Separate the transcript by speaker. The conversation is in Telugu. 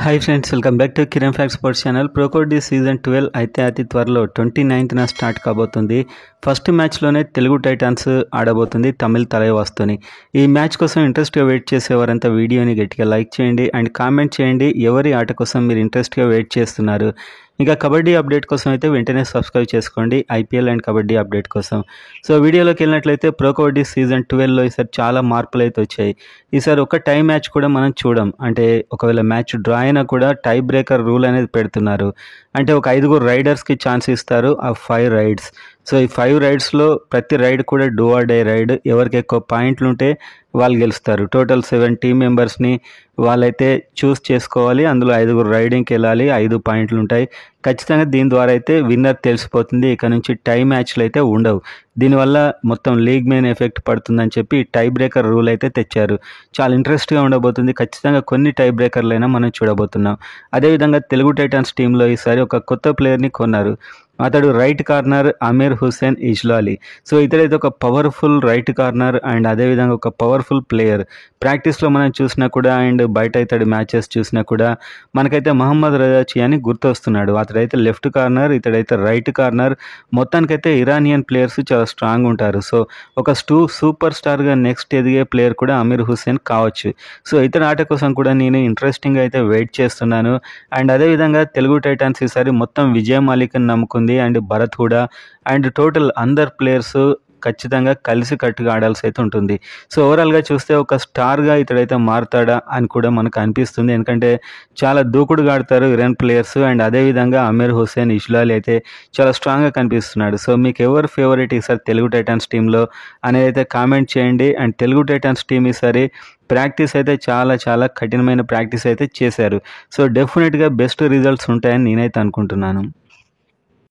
Speaker 1: Hi friends, welcome back to Kiran fact sports channel. Pro kabaddi season 12 అయితే అతి త్వరలో 29న స్టార్ట్ కాబోతుంది. ఫస్ట్ మ్యాచ్లోనే తెలుగు టైటాన్స్ ఆడబోతుంది తమిళ్ తలైవాస్తోని. ఈ మ్యాచ్ కోసం ఇంట్రెస్ట్గా వెయిట్ చేసేవారంతా వీడియోని గట్టిగా లైక్ చేయండి అండ్ కామెంట్ చేయండి ఎవరి ఆట కోసం మీరు ఇంట్రెస్ట్గా వెయిట్ చేస్తున్నారు. ఇంకా కబడ్డీ అప్డేట్ కోసం అయితే వెంటనే సబ్స్క్రైబ్ చేసుకోండి, ఐపీఎల్ అండ్ కబడ్డీ అప్డేట్ కోసం. సో వీడియోలోకి వెళ్ళినట్లయితే ప్రో కబడ్డీ సీజన్ 12లో ఈసారి చాలా మార్పులు అయితే వచ్చాయి. ఈసారి ఒక టై మ్యాచ్ కూడా మనం చూడం, అంటే ఒకవేళ మ్యాచ్ డ్రా అయినా కూడా టై బ్రేకర్ రూల్ అనేది పెడుతున్నారు. అంటే ఒక 5 రైడర్స్కి ఛాన్స్ ఇస్తారు, ఆ 5 రైడ్స్. సో ఈ 5 రైడ్స్లో ప్రతి రైడ్ కూడా డూ ఆర్ డై రైడ్. ఎవరికి ఎక్కువ పాయింట్లు ఉంటే వాళ్ళు గెలుస్తారు. టోటల్ 7 టీమ్ మెంబర్స్ని వాళ్ళైతే చూస్ చేసుకోవాలి. అందులో 5 రైడింగ్కి వెళ్ళాలి, 5 పాయింట్లు ఉంటాయి. ఖచ్చితంగా దీని ద్వారా అయితే విన్నర్ తెలిసిపోతుంది. ఇక నుంచి టై మ్యాచ్లు అయితే ఉండవు. దీనివల్ల మొత్తం లీగ్ మెయిన్ ఎఫెక్ట్ పడుతుందని చెప్పి టై బ్రేకర్ రూల్ అయితే తెచ్చారు. చాలా ఇంట్రెస్ట్గా ఉండబోతుంది. ఖచ్చితంగా కొన్ని టై బ్రేకర్లైనా మనం చూడబోతున్నాం. అదేవిధంగా తెలుగు టైటాన్స్ టీంలో ఈసారి ఒక కొత్త ప్లేయర్ని కొన్నారు. అతడు right corner Amir Hussain Izlali. So ఇతడైతే ఒక పవర్ఫుల్ రైట్ కార్నర్ అండ్ అదేవిధంగా ఒక పవర్ఫుల్ ప్లేయర్. ప్రాక్టీస్లో మనం చూసినా కూడా అండ్ బయట ఇతడి మ్యాచెస్ చూసినా కూడా మనకైతే మహమ్మద్ రజాచి అని గుర్తొస్తున్నాడు. అతడైతే లెఫ్ట్ కార్నర్, ఇతడైతే రైట్ కార్నర్. మొత్తానికైతే ఇరానియన్ ప్లేయర్స్ చాలా స్ట్రాంగ్ ఉంటారు. సో ఒక సూపర్ స్టార్గా నెక్స్ట్ ఎదిగే ప్లేయర్ కూడా అమీర్ హుస్సేన్ కావచ్చు. సో ఇతని ఆట కోసం కూడా నేను ఇంట్రెస్టింగ్ అయితే వెయిట్ చేస్తున్నాను. అండ్ అదేవిధంగా తెలుగు టైటాన్స్ ఈసారి మొత్తం విజయ్ మాలిక్ని నమ్ముకుంది అండ్ భరత్ కూడా అండ్ టోటల్ అందరు ప్లేయర్స్ ఖచ్చితంగా కలిసి కట్టుగా ఆడాల్సి అయితే ఉంటుంది. సో ఓవరాల్గా చూస్తే ఒక స్టార్గా ఇతడైతే మారుతాడా అని కూడా మనకు అనిపిస్తుంది. ఎందుకంటే చాలా దూకుడుగా ఆడతారు ఇరాన్ ప్లేయర్స్ అండ్ అదేవిధంగా అమీర్ హుస్సేన్ ఇజ్లాలి అయితే చాలా స్ట్రాంగ్గా కనిపిస్తున్నాడు. సో మీకు ఎవరు ఫేవరెట్ ఈసారి తెలుగు టైటాన్స్ టీంలో అనేది అయితే కామెంట్ చేయండి. అండ్ తెలుగు టైటాన్స్ టీం ఈసారి ప్రాక్టీస్ అయితే చాలా కఠినమైన ప్రాక్టీస్ అయితే చేశారు. సో డెఫినెట్గా బెస్ట్ రిజల్ట్స్ ఉంటాయని నేనైతే అనుకుంటున్నాను.